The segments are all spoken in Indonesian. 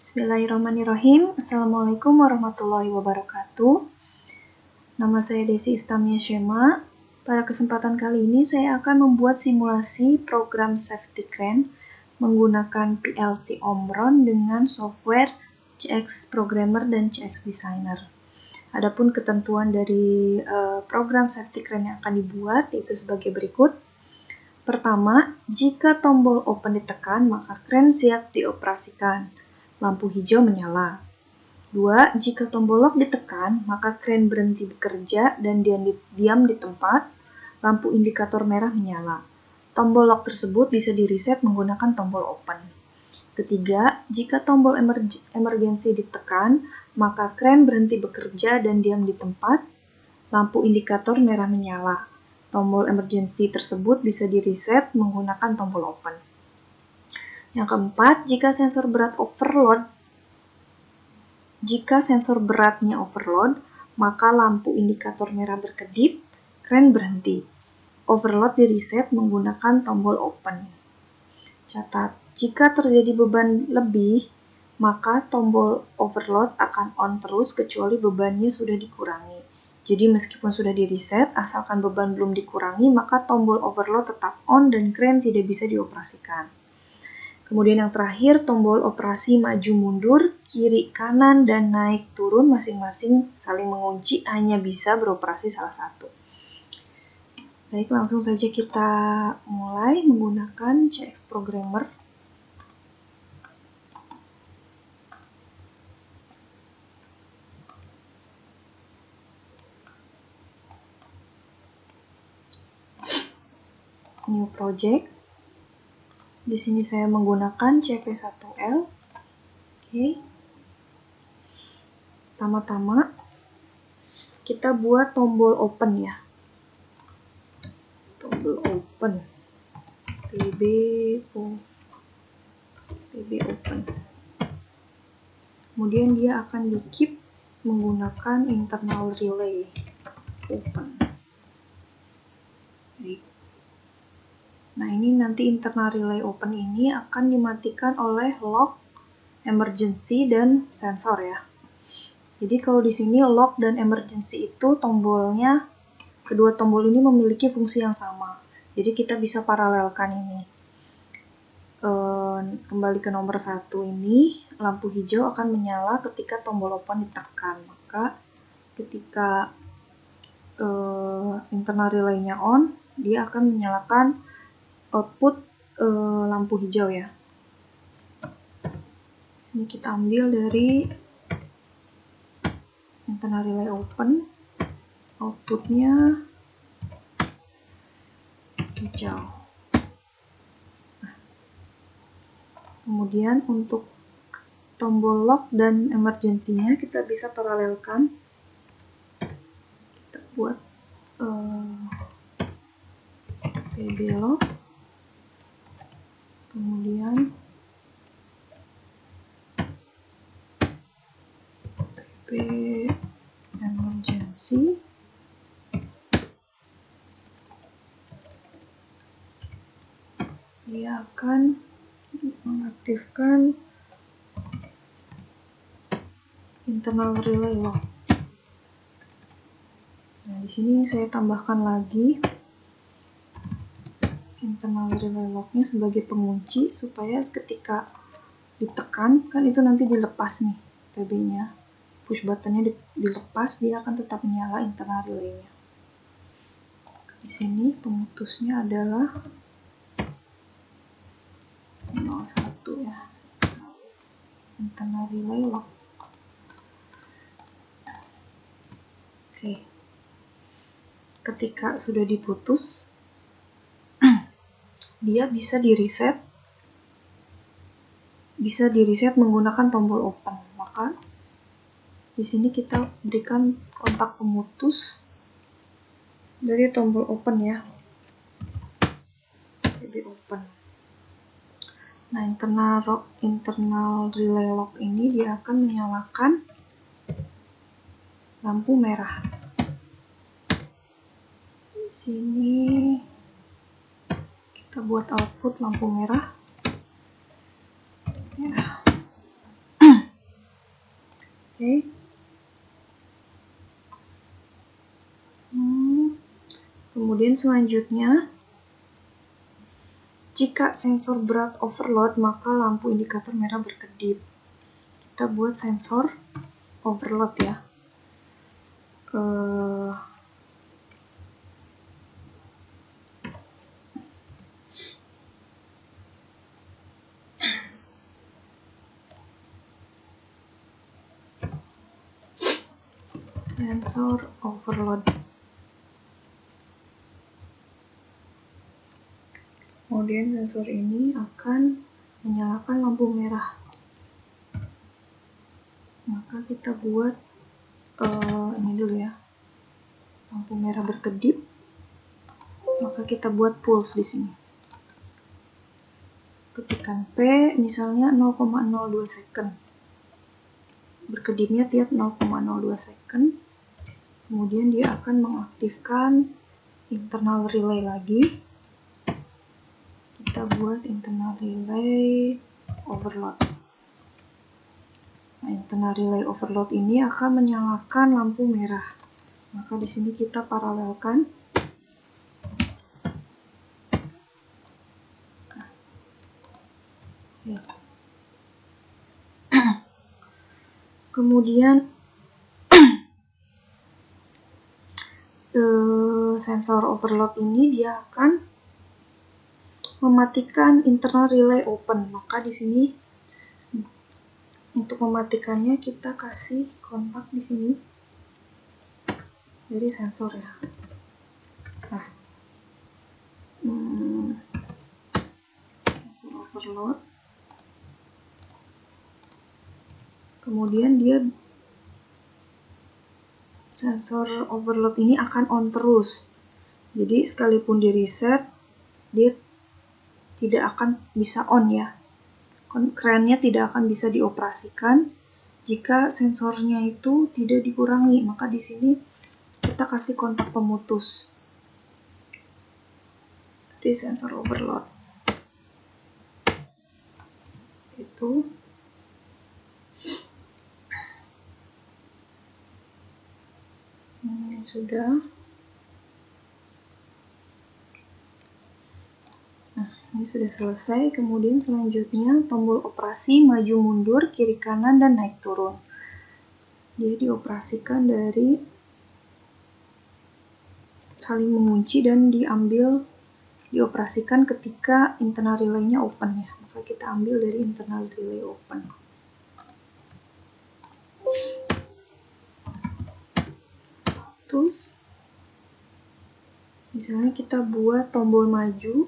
Bismillahirrahmanirrahim. Assalamualaikum warahmatullahi wabarakatuh. Nama saya Desi Istamia Shema. Pada kesempatan kali ini saya akan membuat simulasi program safety crane menggunakan PLC Omron dengan software CX Programmer dan CX Designer. Adapun ketentuan dari program safety crane yang akan dibuat yaitu sebagai berikut. Pertama, jika tombol open ditekan, maka crane siap dioperasikan. Lampu hijau menyala. 2. Jika tombol lock ditekan, maka crane berhenti bekerja dan diam di tempat. Lampu indikator merah menyala. Tombol lock tersebut bisa di-reset menggunakan tombol open. Ketiga, jika tombol emergency ditekan, maka crane berhenti bekerja dan diam di tempat. Lampu indikator merah menyala. Tombol emergency tersebut bisa di-reset menggunakan tombol open. Yang keempat, jika sensor beratnya overload, maka lampu indikator merah berkedip, crane berhenti. Overload di-reset menggunakan tombol open. Catat, jika terjadi beban lebih, maka tombol overload akan on terus kecuali bebannya sudah dikurangi. Jadi meskipun sudah di-reset, asalkan beban belum dikurangi, maka tombol overload tetap on dan crane tidak bisa dioperasikan. Kemudian yang terakhir, tombol operasi maju mundur, kiri kanan, dan naik turun masing-masing saling mengunci, hanya bisa beroperasi salah satu. Baik, langsung saja kita mulai menggunakan CX Programmer. New project. Di sini saya menggunakan CP1L. Oke. Pertama-tama kita buat tombol open ya. Tombol open. PB open. Kemudian dia akan di-keep menggunakan internal relay open. Baik. Nah, ini nanti internal relay open ini akan dimatikan oleh lock, emergency, dan sensor ya. Jadi kalau di sini lock dan emergency itu tombolnya, kedua tombol ini memiliki fungsi yang sama. Jadi kita bisa paralelkan ini. Kembali ke nomor 1 ini, lampu hijau akan menyala ketika tombol open ditekan. Maka ketika internal relay-nya on, dia akan menyalakan output lampu hijau ya. Ini kita ambil dari internal relay open, outputnya hijau. Nah, kemudian untuk tombol lock dan emergency-nya kita bisa paralelkan. Kita buat PB lock, kemudian PB emergency, dia akan mengaktifkan internal relay lock. Nah, di sini saya tambahkan lagi internal relay lock-nya sebagai pengunci supaya ketika ditekan, kan itu nanti dilepas nih PB-nya. Push button-nya dilepas, dia akan tetap menyala internal relay-nya. Di sini pemutusnya adalah 01 ya. Internal relay lock. Oke. Ketika sudah diputus, dia bisa di-reset menggunakan tombol open. Maka di sini kita berikan kontak pemutus dari tombol open ya. PB open. Nah, internal relay lock ini dia akan menyalakan lampu merah. Di sini kita buat output lampu merah. Ya. Oke. Kemudian selanjutnya, jika sensor berat overload, maka lampu indikator merah berkedip. Kita buat sensor overload ya. Sensor overload. Kemudian sensor ini akan menyalakan lampu merah. Maka kita buat ini dulu ya, lampu merah berkedip. Maka kita buat pulse di sini. Ketikkan P misalnya 0,02 second. Berkedipnya tiap 0,02 second. Kemudian dia akan mengaktifkan internal relay lagi. Kita buat internal relay overload. Nah, internal relay overload ini akan menyalakan lampu merah. Maka di sini kita paralelkan. Kemudian sensor overload ini dia akan mematikan internal relay open. Maka di sini untuk mematikannya kita kasih kontak di sini dari sensor ya. Nah, sensor overload. Kemudian sensor overload ini akan on terus. Jadi sekalipun di reset, dia tidak akan bisa on ya. Kerannya tidak akan bisa dioperasikan jika sensornya itu tidak dikurangi. Maka di sini kita kasih kontak pemutus di sensor overload. Itu. Sudah. Nah, ini sudah selesai. Kemudian selanjutnya tombol operasi maju mundur, kiri kanan, dan naik turun. Dia dioperasikan dari saling mengunci dan dioperasikan ketika internal relay-nya open ya. Maka kita ambil dari internal relay open. Terus misalnya kita buat tombol maju,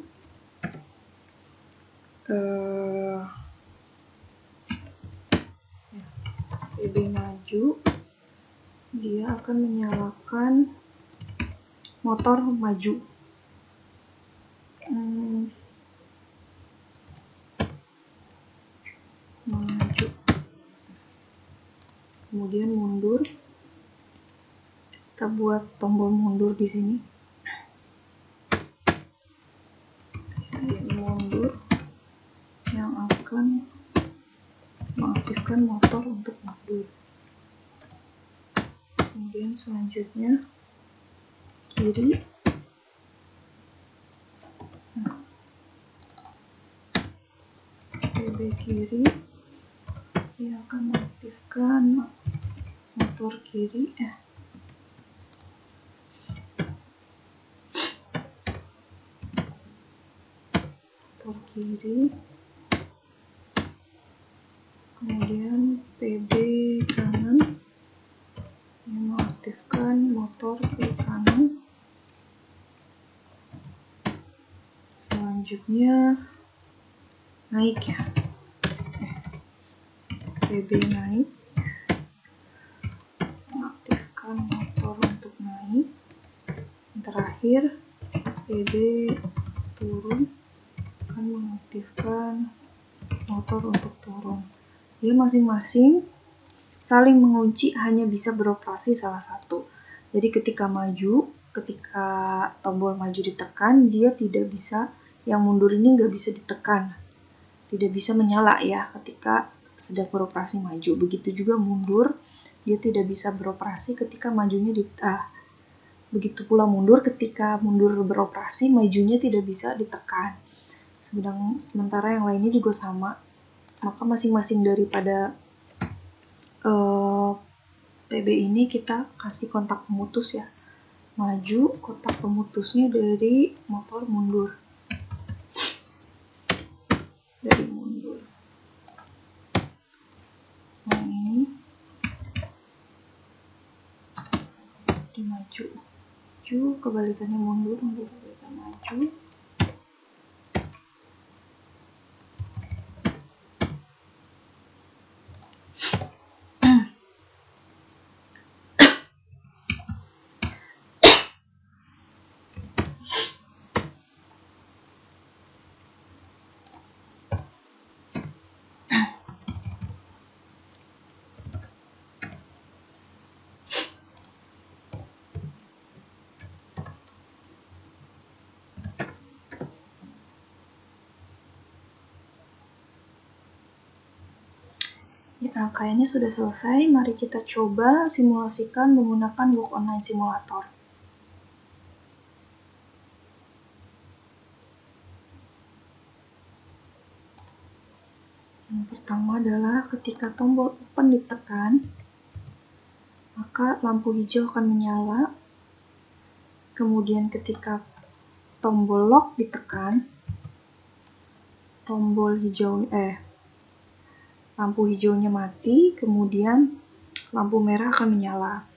PB maju, dia akan menyalakan motor maju. Maju. Kemudian mundur. Kita buat tombol mundur di sini. Mundur yang akan mengaktifkan motor untuk mundur. Kemudian selanjutnya kiri. PB kiri, dia akan mengaktifkan motor kiri. Motor kiri. Kemudian PB kanan, ini mengaktifkan motor P kanan. Selanjutnya naik ya, PB naik, mengaktifkan motor untuk naik. Terakhir PB turun, akan mengaktifkan motor untuk turun. Dia masing-masing saling mengunci, hanya bisa beroperasi salah satu. Jadi ketika tombol maju ditekan, dia tidak bisa, yang mundur ini nggak bisa ditekan, tidak bisa menyala ya ketika sedang beroperasi maju. Begitu juga mundur Dia tidak bisa beroperasi ketika majunya begitu pula mundur, ketika mundur beroperasi, majunya tidak bisa ditekan. Sementara yang lainnya juga sama. Maka masing-masing daripada PB ini kita kasih kontak pemutus ya. Maju, kontak pemutusnya dari motor mundur. Dari mundur. Nah ini di maju. Maju, kebalikannya mundur, mundur, kebalikan maju. Ya, rangkaiannya sudah selesai. Mari kita coba simulasikan menggunakan Walk Online Simulator. Yang pertama adalah ketika tombol open ditekan, maka lampu hijau akan menyala. Kemudian ketika tombol lock ditekan, lampu hijaunya mati, kemudian lampu merah akan menyala.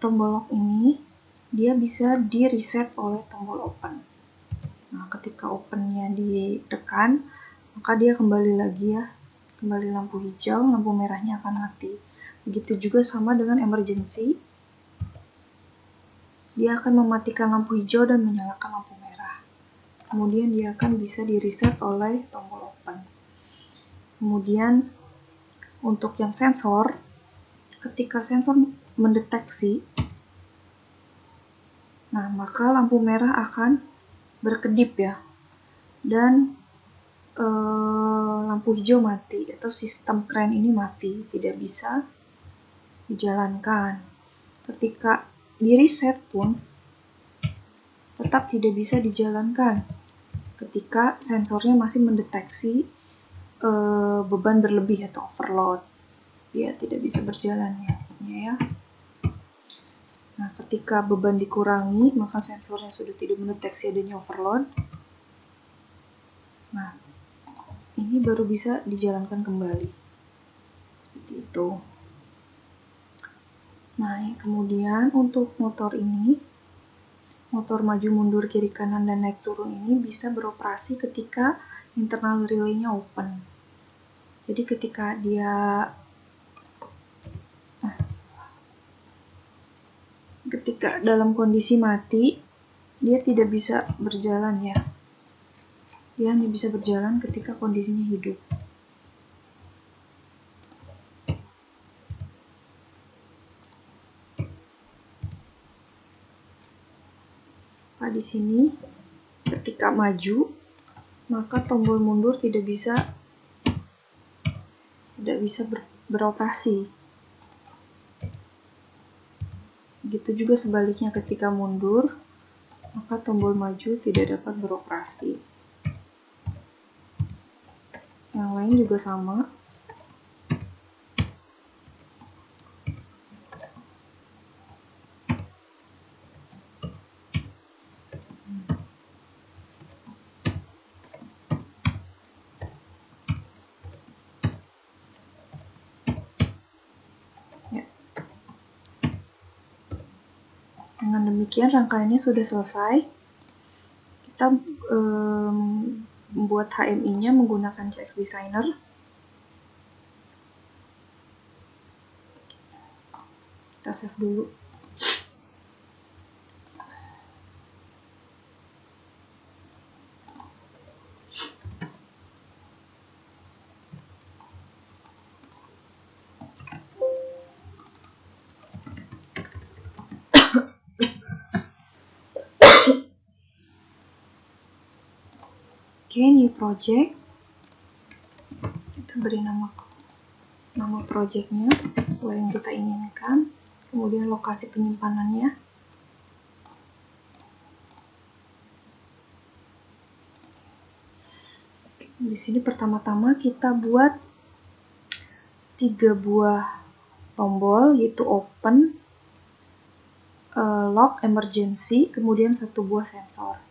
Tombol lock ini dia bisa di reset oleh tombol open. Nah, ketika opennya ditekan, maka dia kembali lagi ya, kembali lampu hijau, lampu merahnya akan mati. Begitu juga sama dengan emergency, dia akan mematikan lampu hijau dan menyalakan lampu merah. Kemudian dia akan bisa di reset oleh tombol open. Kemudian untuk yang sensor, ketika sensor mendeteksi, nah maka lampu merah akan berkedip ya, dan lampu hijau mati atau sistem kren ini mati, tidak bisa dijalankan. Ketika di reset pun tetap tidak bisa dijalankan ketika sensornya masih mendeteksi beban berlebih atau overload. Dia tidak bisa berjalan ya. Nah, ketika beban dikurangi, maka sensornya sudah tidak mendeteksi adanya overload. Nah, ini baru bisa dijalankan kembali. Seperti itu. Nah, kemudian untuk motor ini, motor maju mundur kiri kanan dan naik turun ini bisa beroperasi ketika internal relay-nya open. Jadi ketika ketika dalam kondisi mati, dia tidak bisa berjalan ya. Dia hanya bisa berjalan ketika kondisinya hidup. Nah, di sini ketika maju, maka tombol mundur tidak bisa beroperasi. Begitu juga sebaliknya, ketika mundur, maka tombol maju tidak dapat beroperasi. Yang lain juga sama. Dengan demikian rangkaiannya sudah selesai. Kita membuat HMI-nya menggunakan CX Designer. Kita save dulu. Oke, new project. Kita beri nama nama projectnya sesuai yang kita inginkan, kemudian lokasi penyimpanannya. Di sini pertama-tama kita buat 3 buah tombol, yaitu open, lock, emergency, kemudian 1 buah sensor.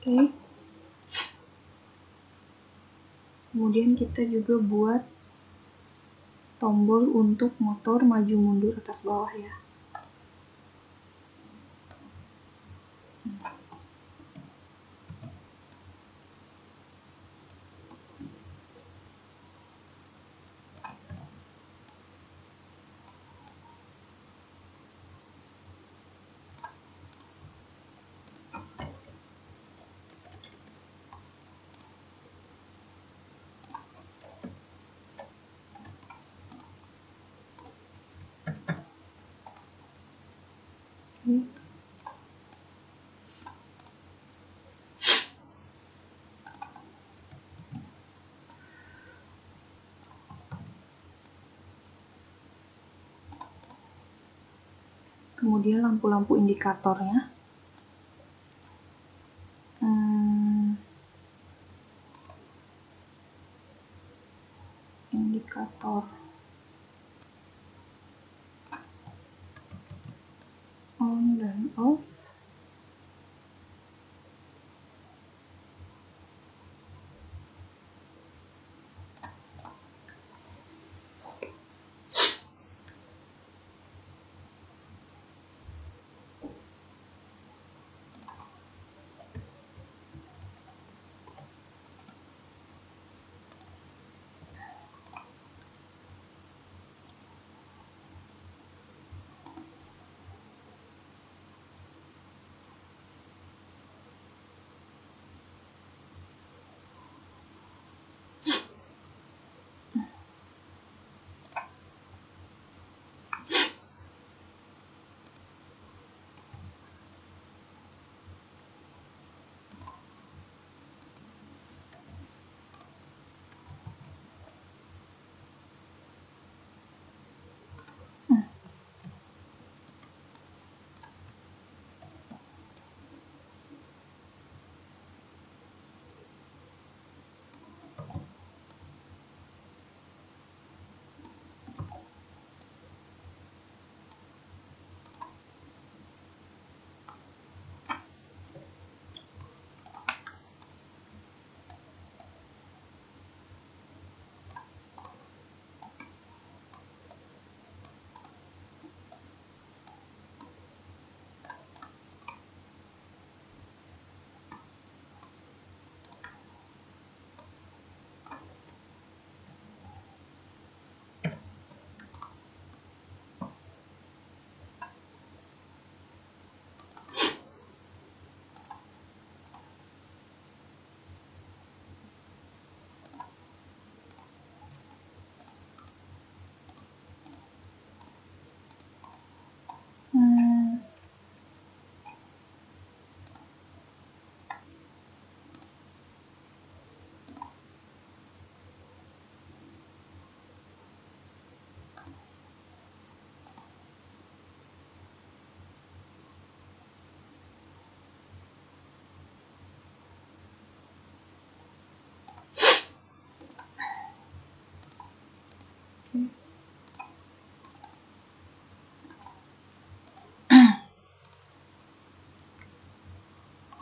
Oke. Kemudian kita juga buat tombol untuk motor maju mundur atas bawah ya. Kemudian lampu-lampu indikatornya. Indikator on dan off.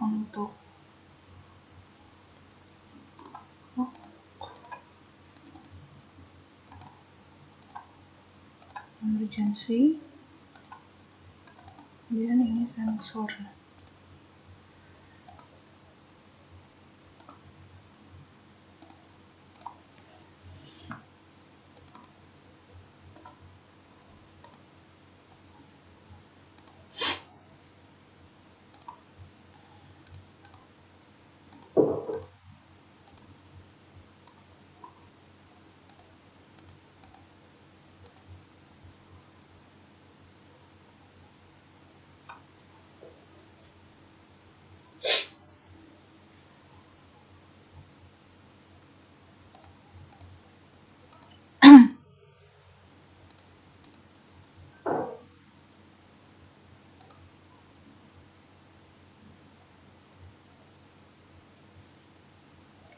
Untuk emergency, kemudian ini sensor.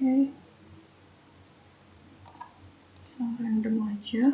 Oke, random aja.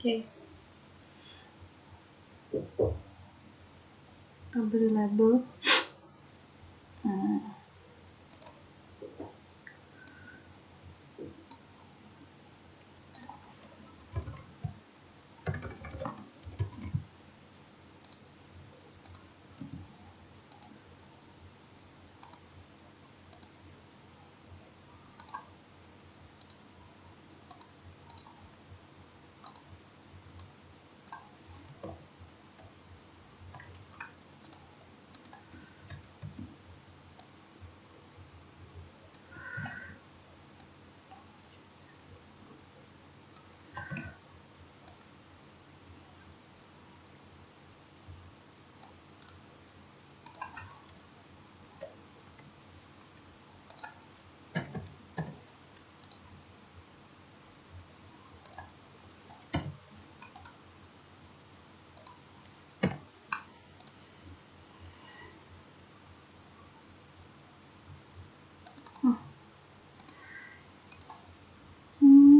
Oke, kita beri label.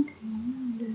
Kayaknya ada.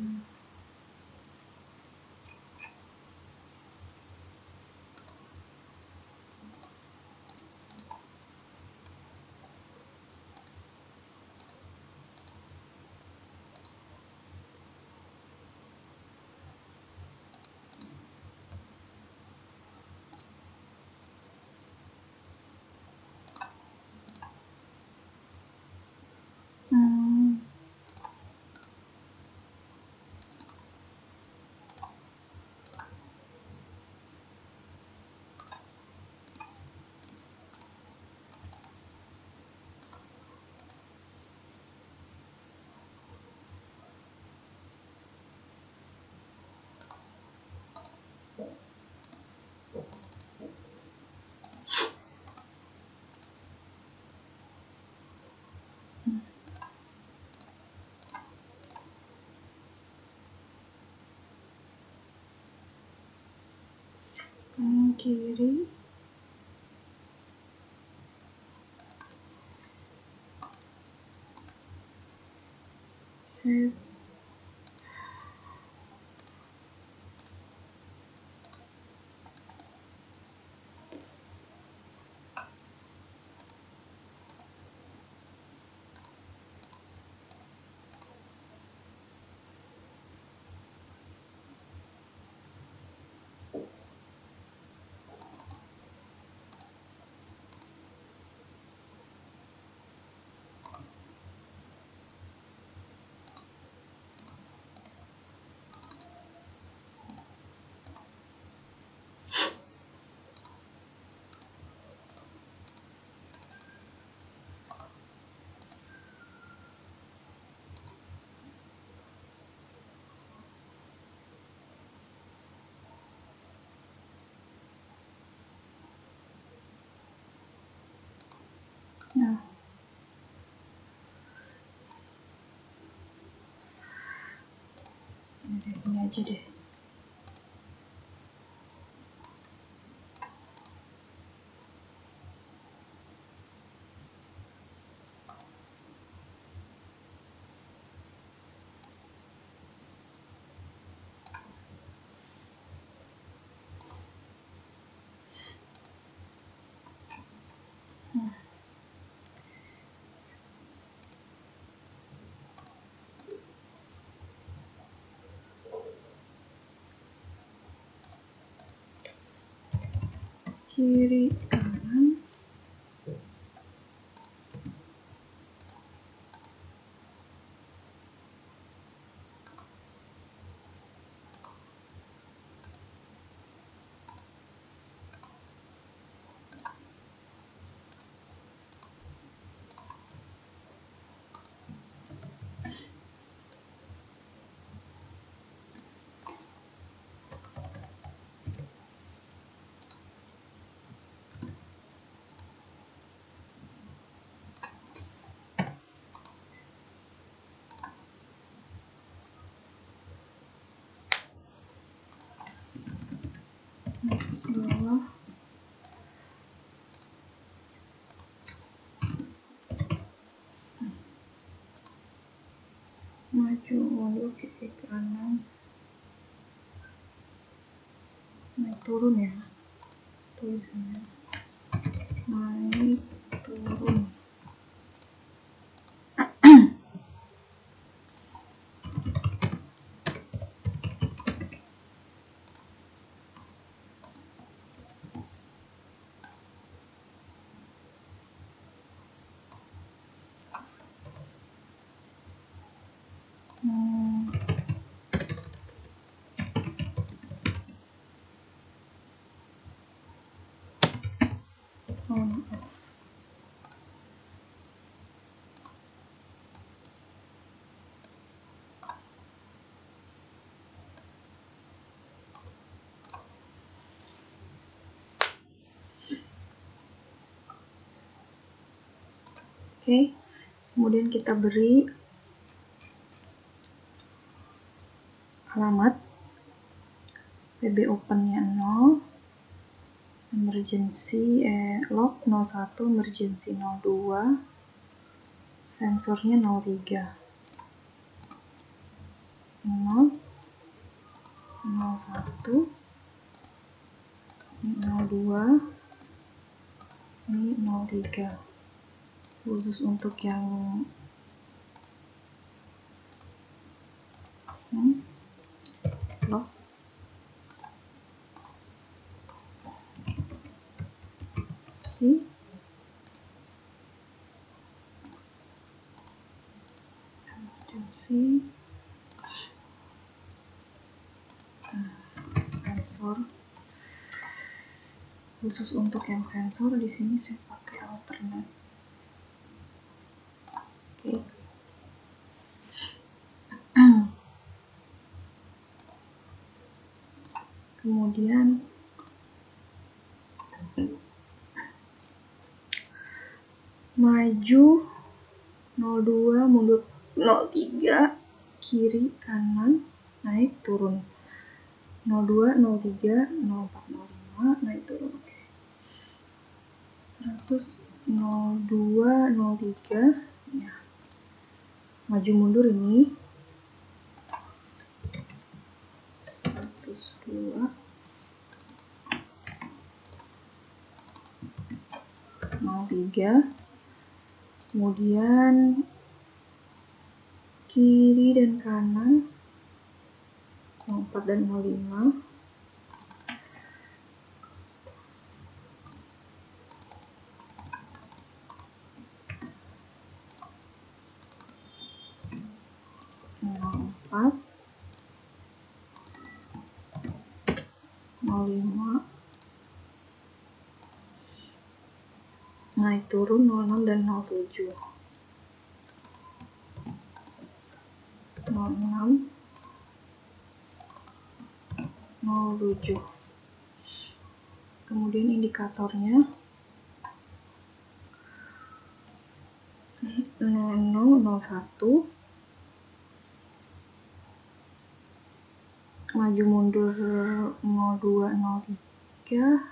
Kanan kiri. Oke. Ini aja deh. Kiri kanan. Atas bawah. Maju mundur kiri kanan. Naik turun ya. Tulisannya. Naik turun. On off. Oke, kemudian kita beri alamat PB open-nya 0, emergency log 01, emergency 02, sensornya 03, 0, 01, ini 02, ini 03. Khusus untuk yang log si emergency sensor. Khusus untuk yang sensor di sini saya pakai alternate. Oke. Kemudian maju 02, mundur 03, kiri kanan, naik turun 02, 03, 04, 05, naik turun. Oke. 100, 02, 03 ya. Maju mundur ini 102, 03, kemudian kiri dan kanan 04 dan 05, empat 05, naik turun 06 dan 07, 06, 07. Kemudian indikatornya 00, 01, maju mundur 02, 03.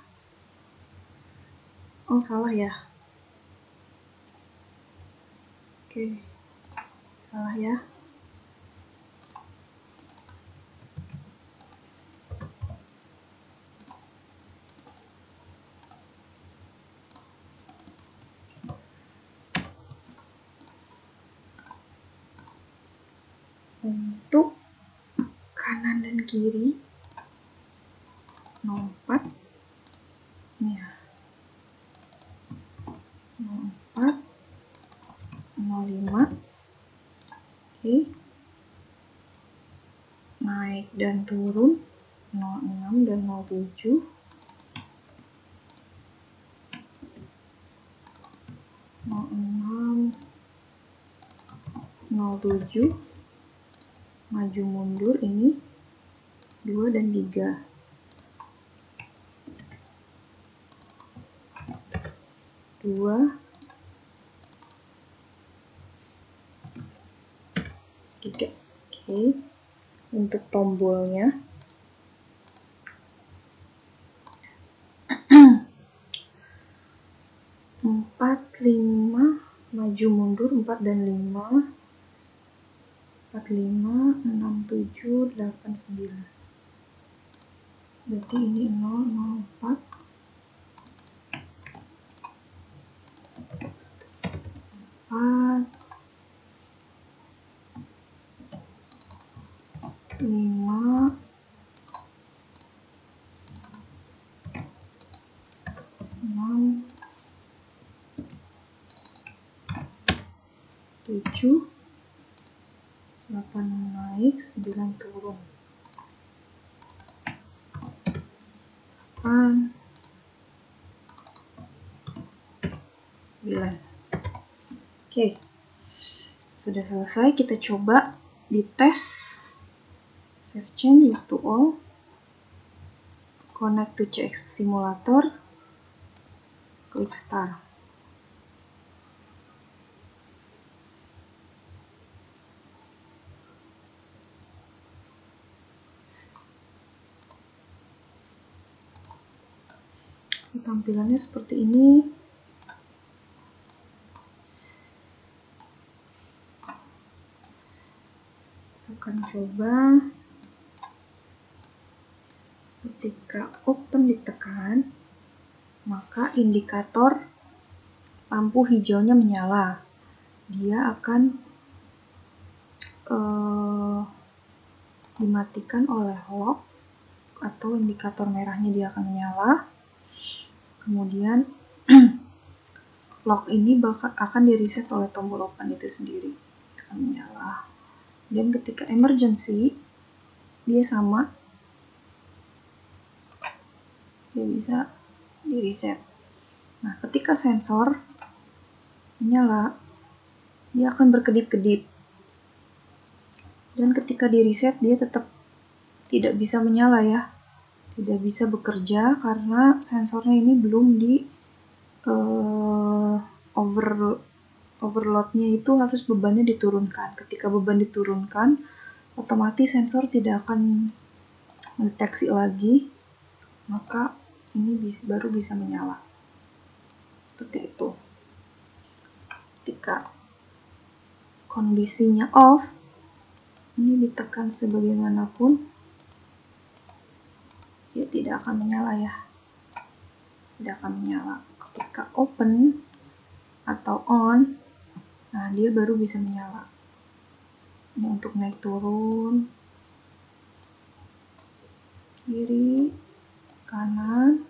Oh, salah ya. Oke, salah ya. Untuk kanan dan kiri 04 ini ya, 04, 05. Oke, naik dan turun 06 dan 07. 06, 07. Maju mundur ini 2 dan 3. 2, 3. Oke, untuk tombolnya 4, 5, maju mundur 4 dan 5. 4, 5, 6, 7, 8, 9. Berarti ini 0, 0, 4. 4, 5, 6, 7, 8 naik, 9 turun. 8, 9. Oke, sudah selesai. Kita coba di tes. Save change, yes to all. Connect to CX simulator. Klik start. Tampilannya seperti ini. Akan coba ketika open ditekan, maka indikator lampu hijaunya menyala. Dia akan dimatikan oleh lock, atau indikator merahnya dia akan menyala. Kemudian lock ini akan di reset oleh tombol open itu sendiri, akan menyala. Dan ketika emergency, dia sama, dia bisa di reset. Nah, ketika sensor menyala, dia akan berkedip-kedip. Dan ketika di reset, dia tetap tidak bisa menyala ya, tidak bisa bekerja karena sensornya ini belum di overloadnya itu harus bebannya diturunkan. Ketika beban diturunkan, otomatis sensor tidak akan mendeteksi lagi, maka ini baru bisa menyala. Seperti itu. Ketika kondisinya off, ini ditekan sebagaimanapun, dia tidak akan menyala ya. Tidak akan menyala. Ketika open atau on, nah dia baru bisa menyala. Ini untuk naik turun, kiri, kanan,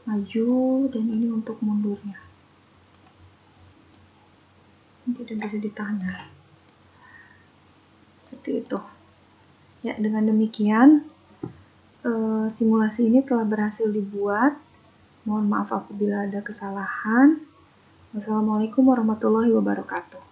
maju, dan ini untuk mundurnya. Ini tidak bisa ditahan. Seperti itu. Ya, dengan demikian simulasi ini telah berhasil dibuat. Mohon maaf apabila ada kesalahan. Wassalamualaikum warahmatullahi wabarakatuh.